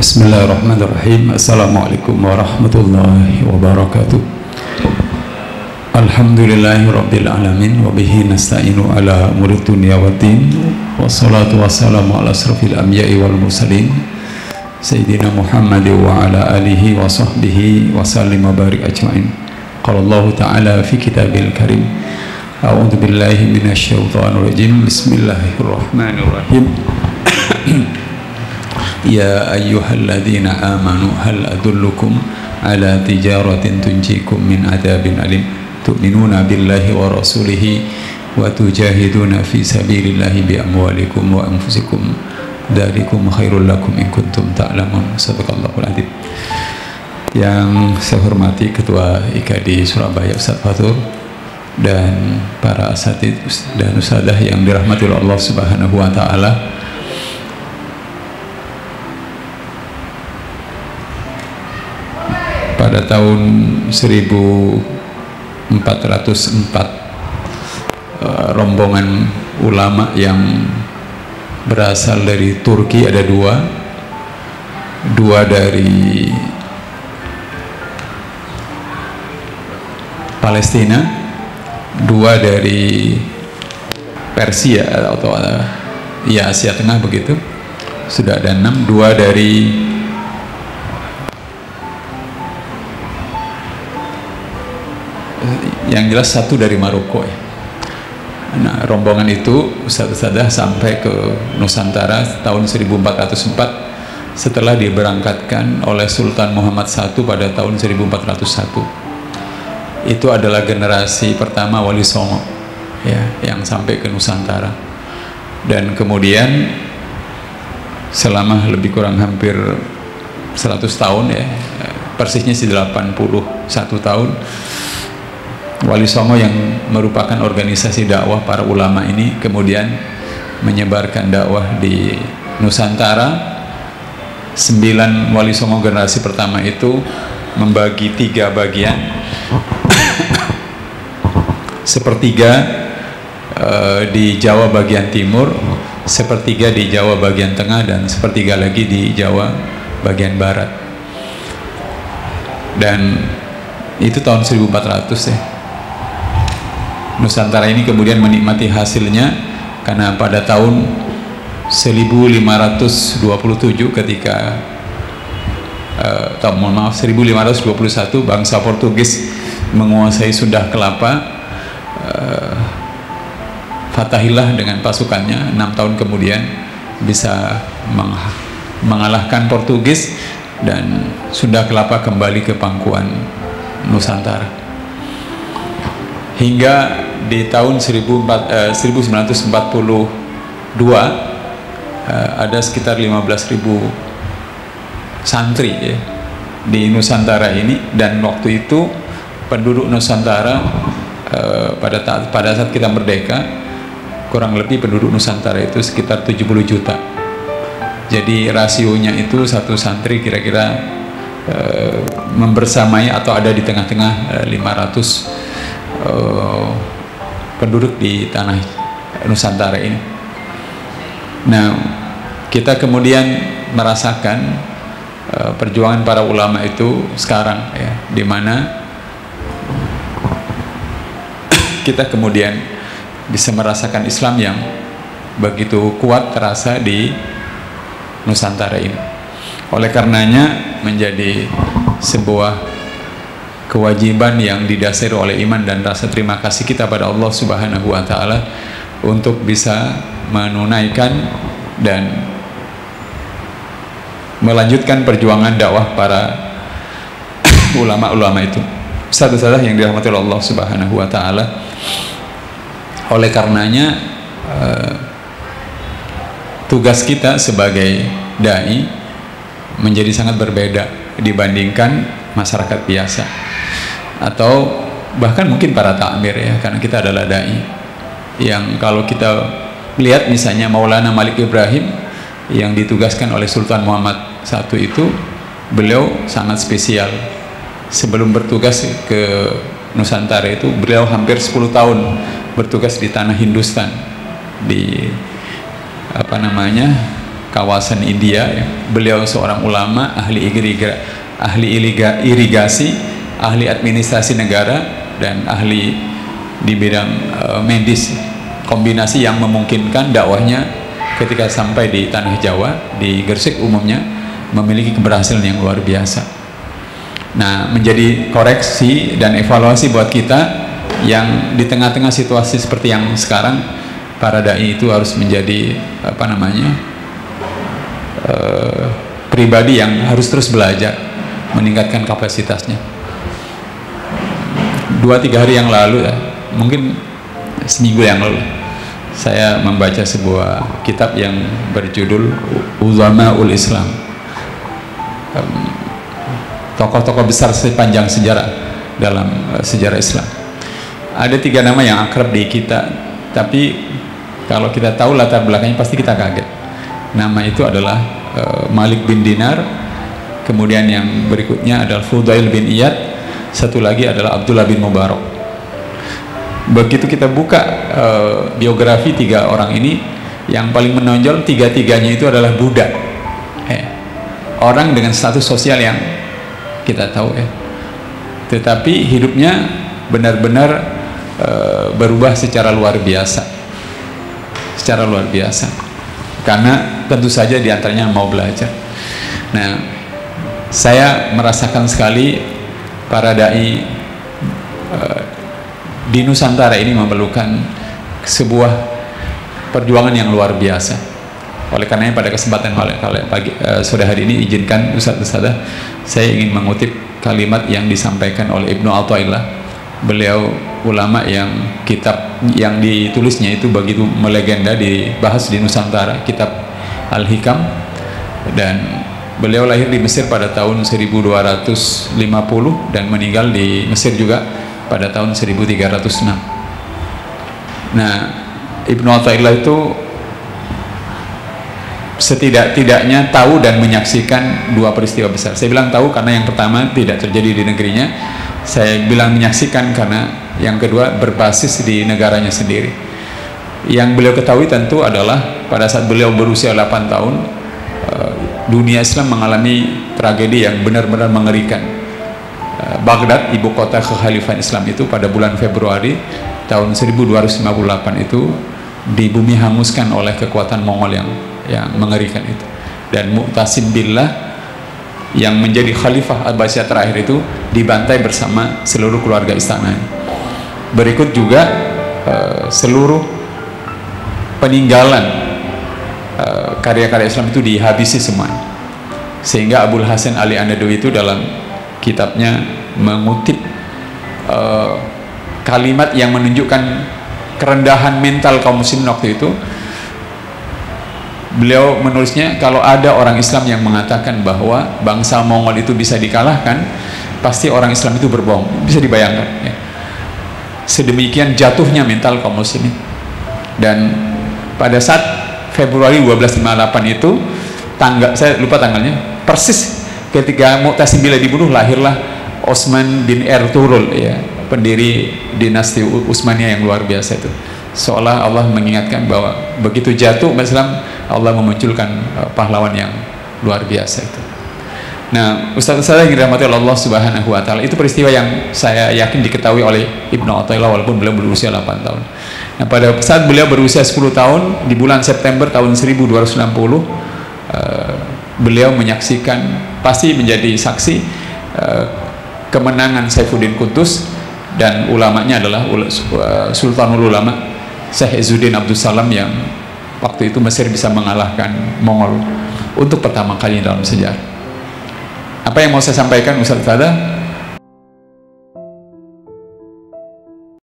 Bismillahirrahmanirrahim. Assalamualaikum warahmatullahi wabarakatuh. Alhamdulillahirabbil alamin wa bihi nasta'inu ala umuri dunya waddin. Wassalatu wassalamu ala asrofil anbiya'i wal mursalin Sayyidina Muhammad wa ala alihi wa sahbihi wa sallim wa barik ajma'in. Qala Allah ta'ala fi kitabil karim. A'udzu billahi minasyaitonir rajim. Bismillahirrahmanirrahim. Ya ayyuhalladzina amanu hal adullukum ala tijaratin tunjikum min adabin alim tu'minuna billahi wa rasulihi wa tujahiduna fi sabilillahi bi amwalikum wa anfusikum dzalikum khairul lakum in kuntum ta'lamun. Sadaqallahul adzim. Yang saya hormati Ketua IKD Surabaya Ustaz Fatur dan para asatid dan ustadzah yang dirahmati oleh Allah Subhanahu wa taala. Pada tahun 1404 rombongan ulama yang berasal dari Turki ada dua dari Palestina, dua dari Persia atau ya Asia Tengah begitu, sudah ada 6, dua dari yang jelas satu dari Maroko ya. Nah, rombongan itu ustadz-ustadzah sampai ke Nusantara tahun 1404 setelah diberangkatkan oleh Sultan Muhammad I pada tahun 1401. Itu adalah generasi pertama Wali Songo ya, yang sampai ke Nusantara. Dan kemudian selama lebih kurang hampir 100 tahun ya, persisnya 81 tahun, Wali Songo yang merupakan organisasi dakwah para ulama ini kemudian menyebarkan dakwah di Nusantara. 9 Wali Songo generasi pertama itu membagi 3 bagian. Sepertiga di Jawa bagian timur, sepertiga di Jawa bagian tengah, dan sepertiga lagi di Jawa bagian barat. Dan itu tahun 1400 ya. Nusantara ini kemudian menikmati hasilnya karena pada tahun 1527 ketika 1521 bangsa Portugis menguasai Sunda Kelapa, Fatahillah dengan pasukannya 6 tahun kemudian bisa mengalahkan Portugis dan Sunda Kelapa kembali ke pangkuan Nusantara. Hingga di tahun 1942 ada sekitar 15.000 santri ya, di Nusantara ini. Dan waktu itu penduduk Nusantara pada saat kita merdeka, kurang lebih penduduk Nusantara itu sekitar 70 juta. Jadi rasionya itu satu santri kira-kira membersamai atau ada di tengah-tengah 500 penduduk di tanah Nusantara ini. Nah, kita kemudian merasakan perjuangan para ulama itu sekarang ya, di mana kita kemudian bisa merasakan Islam yang begitu kuat terasa di Nusantara ini. Oleh karenanya menjadi sebuah kewajiban yang didasari oleh iman dan rasa terima kasih kita pada Allah Subhanahu wa taala untuk bisa menunaikan dan melanjutkan perjuangan dakwah para ulama-ulama itu. Ustadz-ustadzah yang dirahmati oleh Allah Subhanahu wa taala. Oleh karenanya tugas kita sebagai dai menjadi sangat berbeda dibandingkan masyarakat biasa atau bahkan mungkin para takmir ya, karena kita adalah dai yang kalau kita lihat misalnya Maulana Malik Ibrahim yang ditugaskan oleh Sultan Muhammad I itu, beliau sangat spesial. Sebelum bertugas ke Nusantara itu beliau hampir 10 tahun bertugas di tanah Hindustan, di kawasan India ya. Beliau seorang ulama, ahli irigasi, ahli administrasi negara, dan ahli di bidang medis, kombinasi yang memungkinkan dakwahnya ketika sampai di tanah Jawa, di Gresik umumnya, memiliki keberhasilan yang luar biasa. Nah, menjadi koreksi dan evaluasi buat kita yang di tengah-tengah situasi seperti yang sekarang, para dai itu harus menjadi pribadi yang harus terus belajar, meningkatkan kapasitasnya. 2-3 hari yang lalu ya, mungkin seminggu yang lalu, saya membaca sebuah kitab yang berjudul Uzamaul Islam, tokoh-tokoh besar sepanjang sejarah dalam sejarah Islam. Ada 3 nama yang akrab di kita, tapi kalau kita tahu latar belakangnya pasti kita kaget. Nama itu adalah Malik bin Dinar, kemudian yang berikutnya adalah Fudail bin Iyad, satu lagi adalah Abdullah bin Mubarak. Begitu kita buka biografi 3 orang ini, yang paling menonjol 3-tiganya itu adalah budak, orang dengan status sosial yang kita tahu ya, tetapi hidupnya benar-benar berubah secara luar biasa, karena tentu saja diantaranya mau belajar. Nah, saya merasakan sekali para dai di Nusantara ini memerlukan sebuah perjuangan yang luar biasa. Oleh karenanya pada kesempatan sore hari ini, izinkan Ustaz-Ustazah saya ingin mengutip kalimat yang disampaikan oleh Ibnu Athaillah. Beliau ulama yang kitab yang ditulisnya itu begitu melegenda, dibahas di Nusantara, kitab Al-Hikam, dan beliau lahir di Mesir pada tahun 1250 dan meninggal di Mesir juga pada tahun 1306. Nah, Ibnu Athaillah itu setidak-tidaknya tahu dan menyaksikan 2 peristiwa besar. Saya bilang tahu karena yang pertama tidak terjadi di negerinya. Saya bilang menyaksikan karena yang kedua berbasis di negaranya sendiri. Yang beliau ketahui tentu adalah pada saat beliau berusia 8 tahun, dunia Islam mengalami tragedi yang benar-benar mengerikan. Baghdad, ibu kota kekhalifahan Islam itu, pada bulan Februari tahun 1258 itu dibumi hanguskan oleh kekuatan Mongol yang mengerikan itu. Dan Mu'tasim Billah yang menjadi khalifah Abbasiyah terakhir itu dibantai bersama seluruh keluarga istana. Berikut juga seluruh peninggalan karya-karya Islam itu dihabisi semuanya, sehingga Abul Hasan Ali An-Nadawi itu dalam kitabnya mengutip kalimat yang menunjukkan kerendahan mental kaum muslimin waktu itu. Beliau menulisnya, kalau ada orang Islam yang mengatakan bahwa bangsa Mongol itu bisa dikalahkan, pasti orang Islam itu berbohong. Bisa dibayangkan ya. Sedemikian jatuhnya mental kaum muslimin. Dan pada saat Februari 1258 itu, saya lupa tanggalnya, persis ketika Mu'tasim Billah dibunuh, lahirlah Osman bin Ertugrul ya, pendiri dinasti Utsmaniyah yang luar biasa itu. Seolah Allah mengingatkan bahwa begitu jatuh Islam, Allah memunculkan pahlawan yang luar biasa itu. Nah, Ustaz-Ustaz yang dirahmati Allah Subhanahu wa Ta'ala, itu peristiwa yang saya yakin diketahui oleh Ibnu Athaillah walaupun beliau berusia 8 tahun. Nah, pada saat beliau berusia 10 tahun, di bulan September tahun 1260, beliau menyaksikan, pasti menjadi saksi kemenangan Saifuddin Qutuz, dan ulamanya adalah Sultanul Ulama Syekh Izzuddin Abdus Salam, yang waktu itu Mesir bisa mengalahkan Mongol untuk pertama kali dalam sejarah. Apa yang mau saya sampaikan Ustaz Fada?